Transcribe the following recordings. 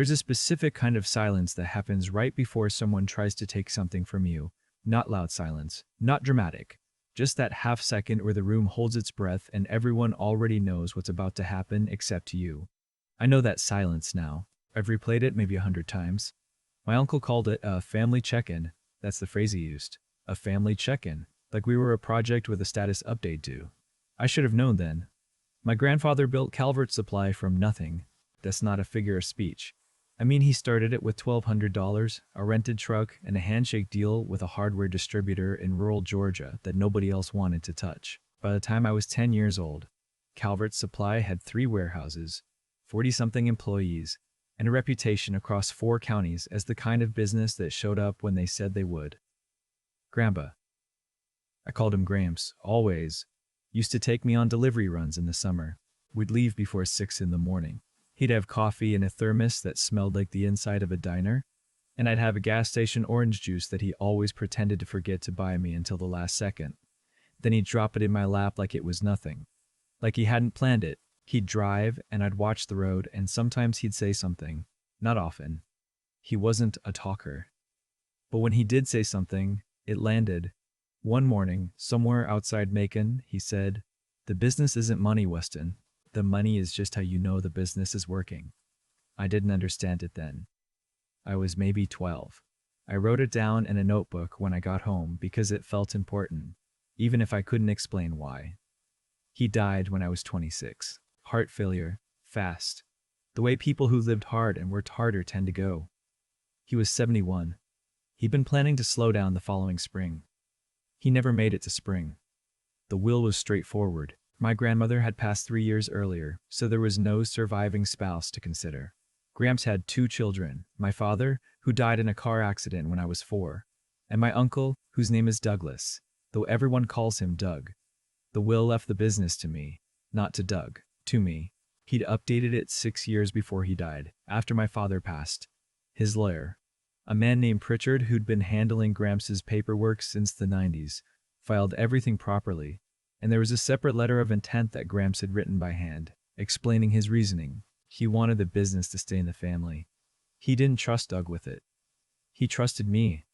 There's a specific kind of silence that happens right before someone tries to take something from you. Not loud silence, not dramatic. Just that half second where the room holds its breath and everyone already knows what's about to happen except you. I know that silence now. I've replayed it maybe 100 times. My uncle called it a family check-in. That's the phrase he used. A family check-in. Like we were a project with a status update due. I should have known then. My grandfather built Calvert Supply from nothing. That's not a figure of speech. I mean, he started it with $1,200, a rented truck, and a handshake deal with a hardware distributor in rural Georgia that nobody else wanted to touch. By the time I was 10 years old, Calvert Supply had 3 warehouses, 40-something employees, and a reputation across 4 counties as the kind of business that showed up when they said they would. Grandpa. I called him Gramps, always. Used to take me on delivery runs in the summer. We'd leave before 6 in the morning. He'd have coffee in a thermos that smelled like the inside of a diner, and I'd have a gas station orange juice that he always pretended to forget to buy me until the last second. Then he'd drop it in my lap like it was nothing. Like he hadn't planned it. He'd drive, and I'd watch the road, and sometimes he'd say something. Not often. He wasn't a talker. But when he did say something, it landed. One morning, somewhere outside Macon, he said, "The business isn't money, Weston. The money is just how you know the business is working." I didn't understand it then. I was maybe 12. I wrote it down in a notebook when I got home because it felt important, even if I couldn't explain why. He died when I was 26. Heart failure, fast. The way people who lived hard and worked harder tend to go. He was 71. He'd been planning to slow down the following spring. He never made it to spring. The will was straightforward. My grandmother had passed 3 years earlier, so there was no surviving spouse to consider. Gramps had 2 children, my father, who died in a car accident when I was 4, and my uncle, whose name is Douglas, though everyone calls him Doug. The will left the business to me, not to Doug, to me. He'd updated it 6 years before he died, after my father passed. His lawyer, a man named Pritchard who'd been handling Gramps' paperwork since the 90s, filed everything properly, and there was a separate letter of intent that Gramps had written by hand, explaining his reasoning. He wanted the business to stay in the family. He didn't trust Doug with it. He trusted me.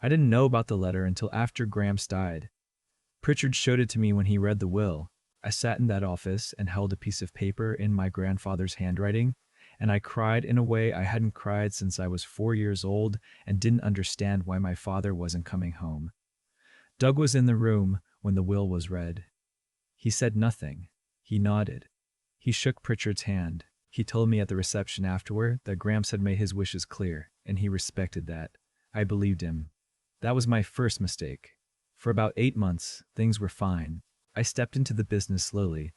I didn't know about the letter until after Gramps died. Pritchard showed it to me when he read the will. I sat in that office and held a piece of paper in my grandfather's handwriting, and I cried in a way I hadn't cried since I was 4 years old and didn't understand why my father wasn't coming home. Doug was in the room when the will was read. He said nothing. He nodded. He shook Pritchard's hand. He told me at the reception afterward that Gramps had made his wishes clear, and he respected that. I believed him. That was my first mistake. For about 8 months, things were fine. I stepped into the business slowly.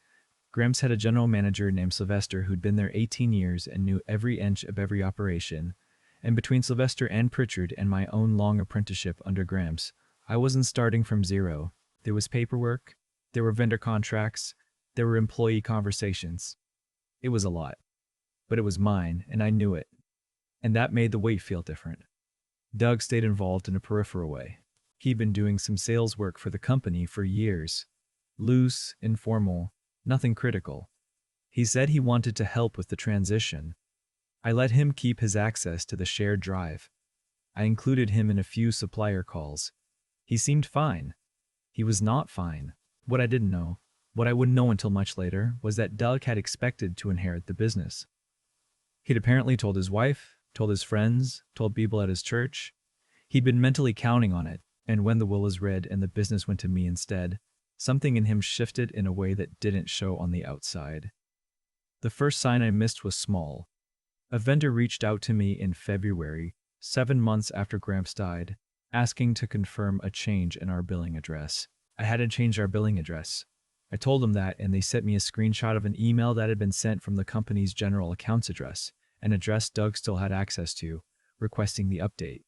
Gramps had a general manager named Sylvester who'd been there 18 years and knew every inch of every operation. And between Sylvester and Pritchard and my own long apprenticeship under Gramps, I wasn't starting from zero. There was paperwork, there were vendor contracts, there were employee conversations. It was a lot. But it was mine, and I knew it. And that made the weight feel different. Doug stayed involved in a peripheral way. He'd been doing some sales work for the company for years. Loose, informal, nothing critical. He said he wanted to help with the transition. I let him keep his access to the shared drive. I included him in a few supplier calls. He seemed fine. He was not fine. What I didn't know, what I wouldn't know until much later, was that Doug had expected to inherit the business. He'd apparently told his wife, told his friends, told people at his church. He'd been mentally counting on it, and when the will was read and the business went to me instead, something in him shifted in a way that didn't show on the outside. The first sign I missed was small. A vendor reached out to me in February, 7 months after Gramps died, asking to confirm a change in our billing address. I hadn't changed our billing address. I told them that, and they sent me a screenshot of an email that had been sent from the company's general accounts address, an address Doug still had access to, requesting the update.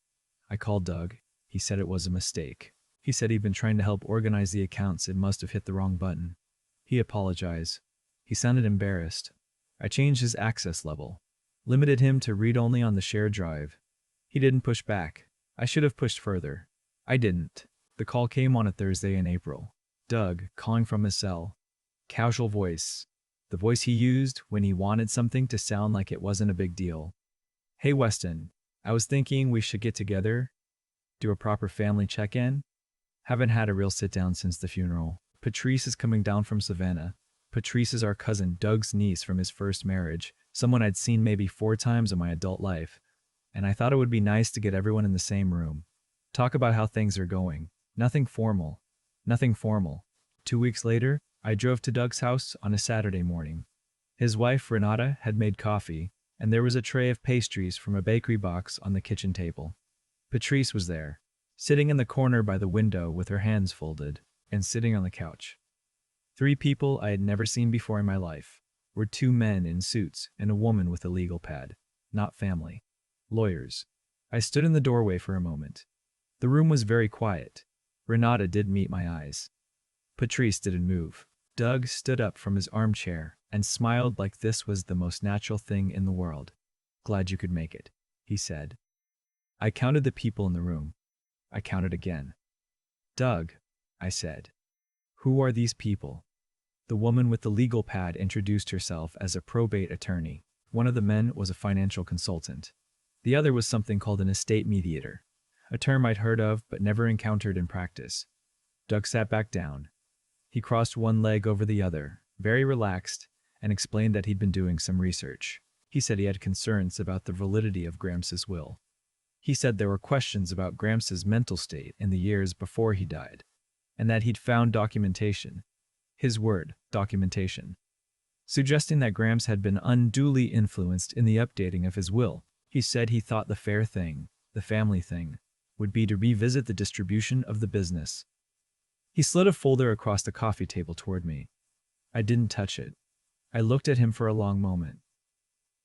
I called Doug. He said it was a mistake. He said he'd been trying to help organize the accounts and must have hit the wrong button. He apologized. He sounded embarrassed. I changed his access level, limited him to read only on the shared drive. He didn't push back. I should have pushed further. I didn't. The call came on a Thursday in April. Doug, calling from his cell. Casual voice. The voice he used when he wanted something to sound like it wasn't a big deal. Hey Weston, I was thinking we should get together, do a proper family check-in. Haven't had a real sit-down since the funeral. Patrice is coming down from Savannah. Patrice is our cousin Doug's niece from his first marriage, someone I'd seen maybe 4 times in my adult life, and I thought it would be nice to get everyone in the same room. Talk about how things are going. Nothing formal. Nothing formal. 2 weeks later, I drove to Doug's house on a Saturday morning. His wife, Renata, had made coffee, and there was a tray of pastries from a bakery box on the kitchen table. Patrice was there, sitting in the corner by the window with her hands folded, and sitting on the couch. 3 people I had never seen before in my life were 2 men in suits and a woman with a legal pad. Not family. Lawyers. I stood in the doorway for a moment. The room was very quiet. Renata did meet my eyes. Patrice didn't move. Doug stood up from his armchair and smiled like this was the most natural thing in the world. Glad you could make it, he said. I counted the people in the room. I counted again. Doug, I said. Who are these people? The woman with the legal pad introduced herself as a probate attorney. One of the men was a financial consultant. The other was something called an estate mediator, a term I'd heard of but never encountered in practice. Doug sat back down. He crossed one leg over the other, very relaxed, and explained that he'd been doing some research. He said he had concerns about the validity of Grams's will. He said there were questions about Grams's mental state in the years before he died, and that he'd found documentation, his word, documentation, suggesting that Grams had been unduly influenced in the updating of his will. He said he thought the fair thing, the family thing, would be to revisit the distribution of the business. He slid a folder across the coffee table toward me. I didn't touch it. I looked at him for a long moment.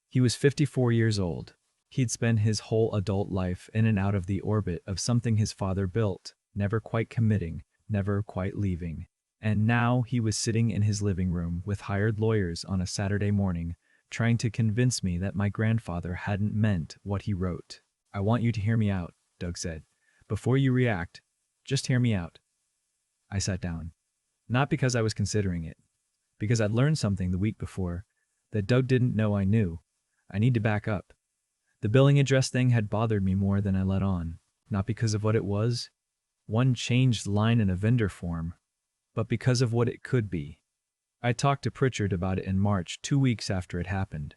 He was 54 years old. He'd spent his whole adult life in and out of the orbit of something his father built, never quite committing, never quite leaving. And now he was sitting in his living room with hired lawyers on a Saturday morning, trying to convince me that my grandfather hadn't meant what he wrote. I want you to hear me out, Doug said. Before you react, just hear me out. I sat down. Not because I was considering it, because I'd learned something the week before that Doug didn't know I knew. I need to back up. The billing address thing had bothered me more than I let on, not because of what it was, one changed line in a vendor form, but because of what it could be. I talked to Pritchard about it in March, 2 weeks after it happened.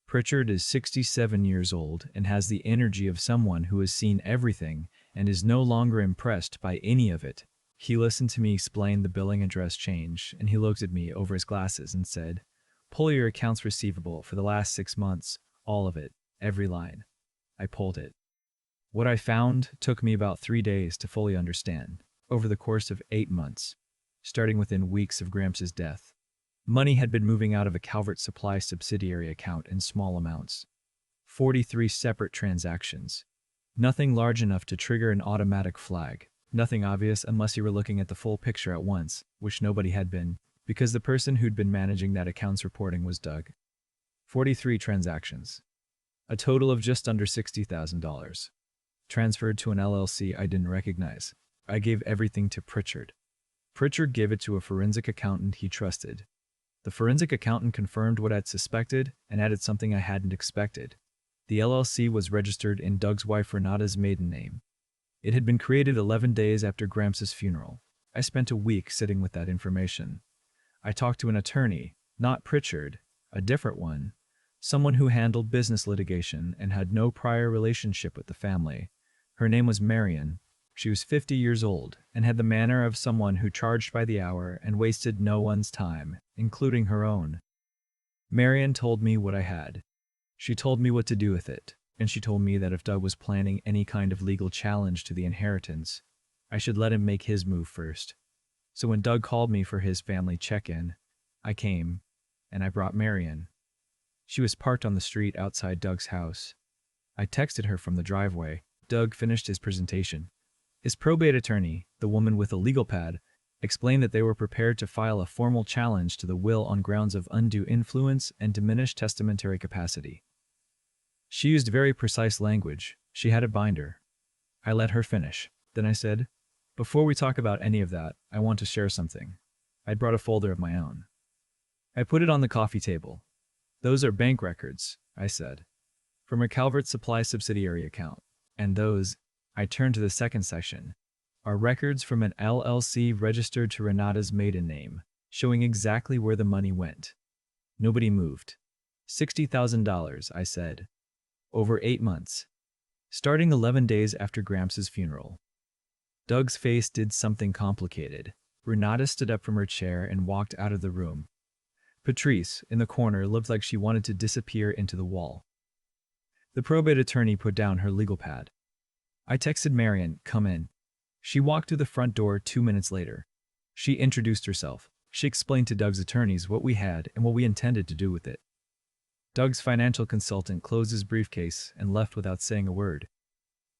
Pritchard is 67 years old and has the energy of someone who has seen everything and is no longer impressed by any of it. He listened to me explain the billing address change, and he looked at me over his glasses and said, "Pull your accounts receivable for the last 6 months, all of it, every line." I pulled it. What I found took me about 3 days to fully understand, over the course of 8 months, starting within weeks of Grams's death. Money had been moving out of a Calvert Supply subsidiary account in small amounts. 43 separate transactions. Nothing large enough to trigger an automatic flag. Nothing obvious unless you were looking at the full picture at once, which nobody had been, because the person who'd been managing that account's reporting was Doug. 43 transactions. A total of just under $60,000. Transferred to an LLC I didn't recognize. I gave everything to Pritchard. Pritchard gave it to a forensic accountant he trusted. The forensic accountant confirmed what I'd suspected and added something I hadn't expected. The LLC was registered in Doug's wife Renata's maiden name. It had been created 11 days after Grams's funeral. I spent a week sitting with that information. I talked to an attorney, not Pritchard, a different one, someone who handled business litigation and had no prior relationship with the family. Her name was Marion. She was 50 years old and had the manner of someone who charged by the hour and wasted no one's time, including her own. Marion told me what I had. She told me what to do with it, and she told me that if Doug was planning any kind of legal challenge to the inheritance, I should let him make his move first. So when Doug called me for his family check-in, I came, and I brought Marion. She was parked on the street outside Doug's house. I texted her from the driveway. Doug finished his presentation. His probate attorney, the woman with a legal pad, explained that they were prepared to file a formal challenge to the will on grounds of undue influence and diminished testamentary capacity. She used very precise language. She had a binder. I let her finish. Then I said, "Before we talk about any of that, I want to share something." I'd brought a folder of my own. I put it on the coffee table. "Those are bank records," I said. from a Calvert Supply subsidiary account. And those, I turned to the second section, are records from an LLC registered to Renata's maiden name, showing exactly where the money went. Nobody moved. $60,000, I said. Over 8 months. Starting 11 days after Gramps' funeral. Doug's face did something complicated. Renata stood up from her chair and walked out of the room. Patrice, in the corner, looked like she wanted to disappear into the wall. The probate attorney put down her legal pad. I texted Marion, "Come in." She walked through the front door 2 minutes later. She introduced herself. She explained to Doug's attorneys what we had and what we intended to do with it. Doug's financial consultant closed his briefcase and left without saying a word.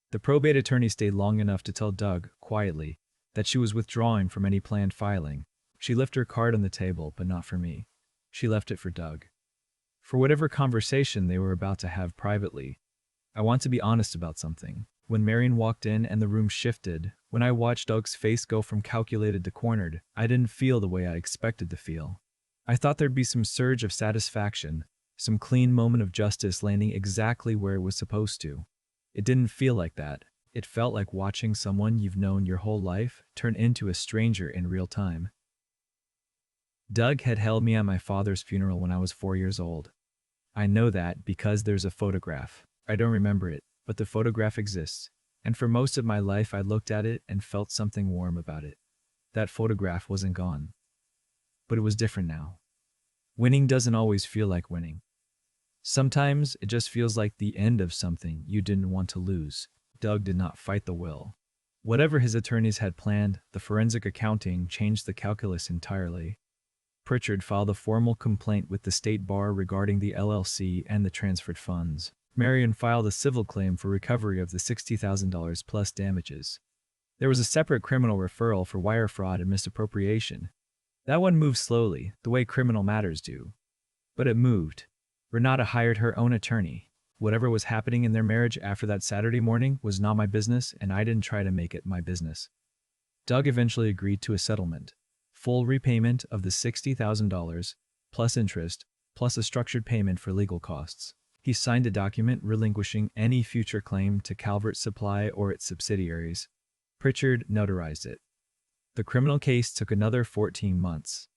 The probate attorney stayed long enough to tell Doug, quietly, that she was withdrawing from any planned filing. She left her card on the table, but not for me. She left it for Doug. For whatever conversation they were about to have privately. I want to be honest about something. When Marion walked in and the room shifted, when I watched Doug's face go from calculated to cornered, I didn't feel the way I expected to feel. I thought there'd be some surge of satisfaction, some clean moment of justice landing exactly where it was supposed to. It didn't feel like that. It felt like watching someone you've known your whole life turn into a stranger in real time. Doug had held me at my father's funeral when I was 4 years old. I know that because there's a photograph. I don't remember it, but the photograph exists, and for most of my life I looked at it and felt something warm about it. That photograph wasn't gone. But it was different now. Winning doesn't always feel like winning. Sometimes it just feels like the end of something you didn't want to lose. Doug did not fight the will. Whatever his attorneys had planned, the forensic accounting changed the calculus entirely. Pritchard filed a formal complaint with the state bar regarding the LLC and the transferred funds. Marion filed a civil claim for recovery of the $60,000 plus damages. There was a separate criminal referral for wire fraud and misappropriation. That one moved slowly, the way criminal matters do. But it moved. Renata hired her own attorney. Whatever was happening in their marriage after that Saturday morning was not my business, and I didn't try to make it my business. Doug eventually agreed to a settlement. Full repayment of the $60,000, plus interest, plus a structured payment for legal costs. He signed a document relinquishing any future claim to Calvert Supply or its subsidiaries. Pritchard notarized it. The criminal case took another 14 months.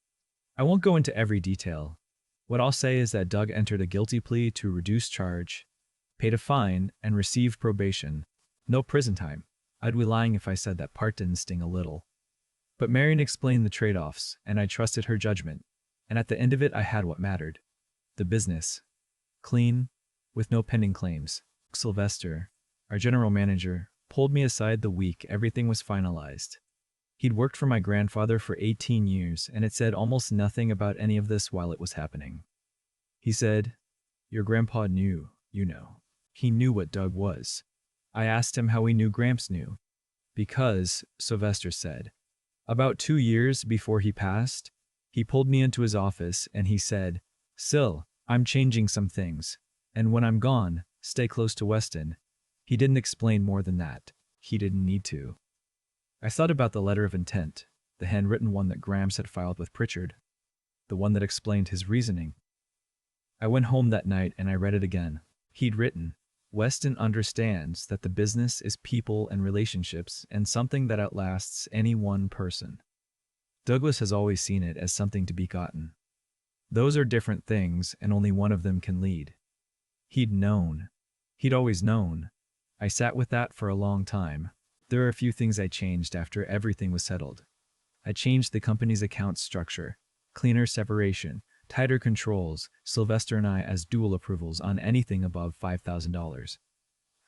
I won't go into every detail. What I'll say is that Doug entered a guilty plea to reduce charge, paid a fine, and received probation. No prison time. I'd be lying if I said that part didn't sting a little. But Marion explained the trade-offs, and I trusted her judgment. And at the end of it, I had what mattered. The business. Clean, with no pending claims. Sylvester, our general manager, pulled me aside the week everything was finalized. He'd worked for my grandfather for 18 years, and had said almost nothing about any of this while it was happening. He said, "Your grandpa knew, you know. He knew what Doug was." I asked him how he knew Gramps knew. "Because," Sylvester said, "about 2 years before he passed, he pulled me into his office and he said, 'Syl, I'm changing some things. And when I'm gone, stay close to Weston.' He didn't explain more than that. He didn't need to." I thought about the letter of intent, the handwritten one that Gramps had filed with Pritchard, the one that explained his reasoning. I went home that night and I read it again. He'd written, "Weston understands that the business is people and relationships and something that outlasts any one person. Douglas has always seen it as something to be gotten. Those are different things and only one of them can lead." He'd known. He'd always known. I sat with that for a long time. There are a few things I changed after everything was settled. I changed the company's account structure, cleaner separation, tighter controls, Sylvester and I as dual approvals on anything above $5,000.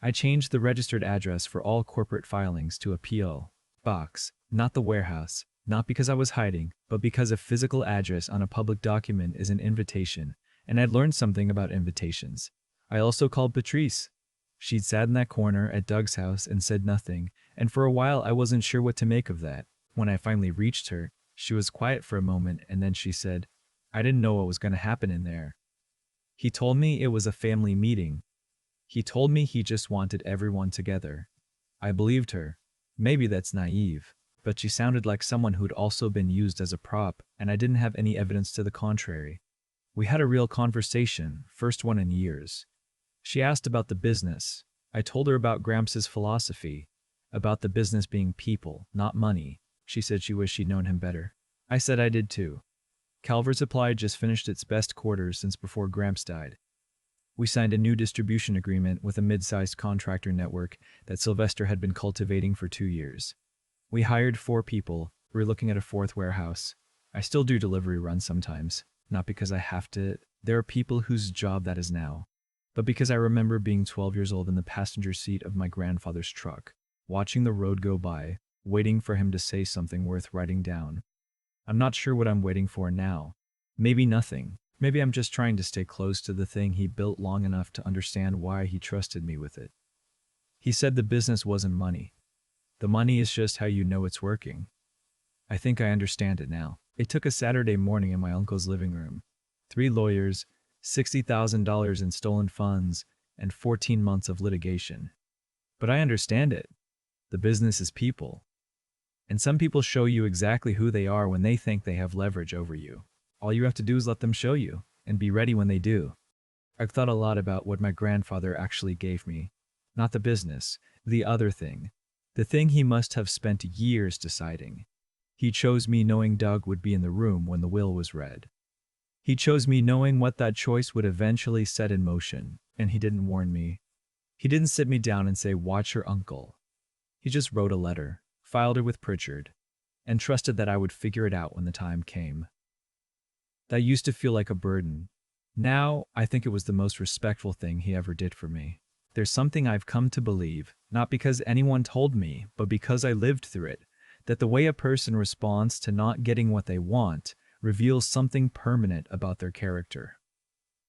I changed the registered address for all corporate filings to a P.O. box, not the warehouse, not because I was hiding, but because a physical address on a public document is an invitation, and I'd learned something about invitations. I also called Patrice. She'd sat in that corner at Doug's house and said nothing, and for a while I wasn't sure what to make of that. When I finally reached her, she was quiet for a moment and then she said, "I didn't know what was going to happen in there." He told me it was a family meeting. He told me he just wanted everyone together. I believed her. Maybe that's naive, but she sounded like someone who'd also been used as a prop, and I didn't have any evidence to the contrary. We had a real conversation, first one in years. She asked about the business. I told her about Gramps' philosophy, about the business being people, not money. She said she wished she'd known him better. I said I did too. Calvert Supply just finished its best quarters since before Gramps died. We signed a new distribution agreement with a mid-sized contractor network that Sylvester had been cultivating for 2 years. We hired 4 people. We were looking at a 4th warehouse. I still do delivery runs sometimes, not because I have to. There are people whose job that is now, but because I remember being 12 years old in the passenger seat of my grandfather's truck, watching the road go by, waiting for him to say something worth writing down. I'm not sure what I'm waiting for now. Maybe nothing. Maybe I'm just trying to stay close to the thing he built long enough to understand why he trusted me with it. He said the business wasn't money. The money is just how you know it's working. I think I understand it now. It took a Saturday morning in my uncle's living room. 3 lawyers, $60,000 in stolen funds, and 14 months of litigation. But I understand it. The business is people. And some people show you exactly who they are when they think they have leverage over you. All you have to do is let them show you, and be ready when they do. I've thought a lot about what my grandfather actually gave me. Not the business, the other thing. The thing he must have spent years deciding. He chose me knowing Doug would be in the room when the will was read. He chose me knowing what that choice would eventually set in motion, and he didn't warn me. He didn't sit me down and say, "Watch your uncle." He just wrote a letter, filed it with Pritchard, and trusted that I would figure it out when the time came. That used to feel like a burden. Now, I think it was the most respectful thing he ever did for me. There's something I've come to believe, not because anyone told me, but because I lived through it, that the way a person responds to not getting what they want reveals something permanent about their character.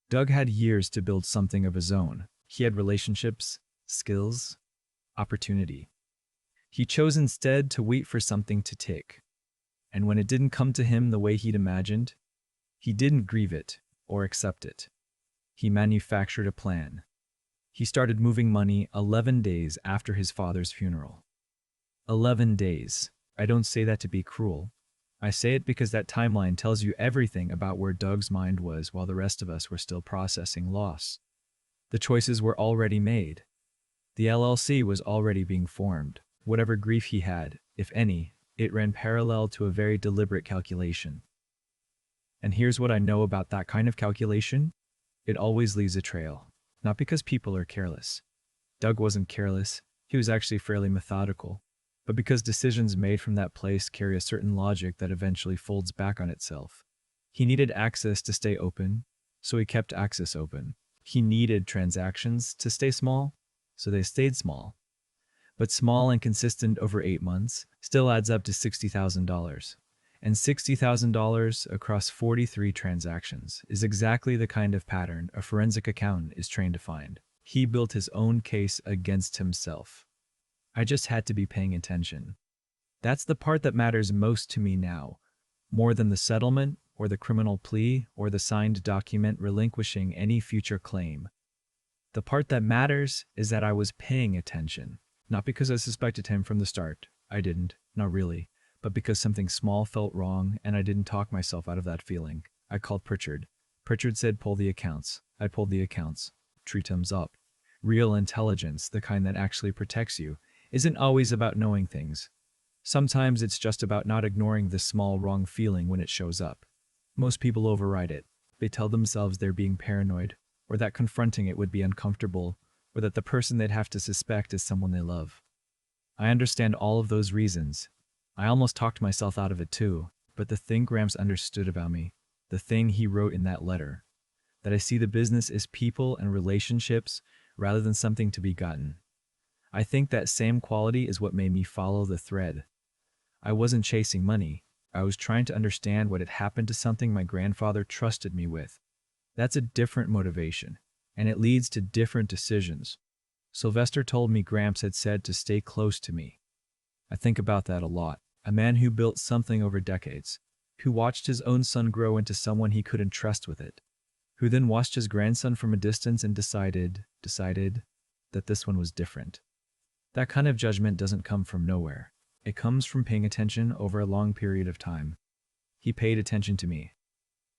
Doug had years to build something of his own. He had relationships, skills, opportunity. He chose instead to wait for something to tick. And when it didn't come to him the way he'd imagined, he didn't grieve it or accept it. He manufactured a plan. He started moving money 11 days after his father's funeral. 11 days. I don't say that to be cruel. I say it because that timeline tells you everything about where Doug's mind was while the rest of us were still processing loss. The choices were already made. The LLC was already being formed. Whatever grief he had, if any, it ran parallel to a very deliberate calculation. And here's what I know about that kind of calculation. It always leaves a trail. Not because people are careless. Doug wasn't careless. He was actually fairly methodical. But because decisions made from that place carry a certain logic that eventually folds back on itself. He needed access to stay open, so he kept access open. He needed transactions to stay small, so they stayed small. But small and consistent over 8 months still adds up to $60,000. And $60,000 across 43 transactions is exactly the kind of pattern a forensic accountant is trained to find. He built his own case against himself. I just had to be paying attention. That's the part that matters most to me now, more than the settlement or the criminal plea or the signed document relinquishing any future claim. The part that matters is that I was paying attention, not because I suspected him from the start. I didn't, not really. But because something small felt wrong and I didn't talk myself out of that feeling. I called Pritchard. Pritchard said pull the accounts. I pulled the accounts. 3 thumbs up. Real intelligence, the kind that actually protects you, isn't always about knowing things. Sometimes it's just about not ignoring this small wrong feeling when it shows up. Most people override it. They tell themselves they're being paranoid, or that confronting it would be uncomfortable, or that the person they'd have to suspect is someone they love. I understand all of those reasons. I almost talked myself out of it too, but the thing Gramps understood about me, the thing he wrote in that letter, that I see the business as people and relationships rather than something to be gotten. I think that same quality is what made me follow the thread. I wasn't chasing money. I was trying to understand what had happened to something my grandfather trusted me with. That's a different motivation, and it leads to different decisions. Sylvester told me Gramps had said to stay close to me. I think about that a lot. A man who built something over decades, who watched his own son grow into someone he couldn't trust with it, who then watched his grandson from a distance and decided that this one was different. That kind of judgment doesn't come from nowhere. It comes from paying attention over a long period of time. He paid attention to me.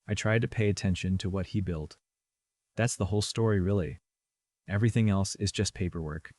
I tried to pay attention to what he built. That's the whole story, really. Everything else is just paperwork.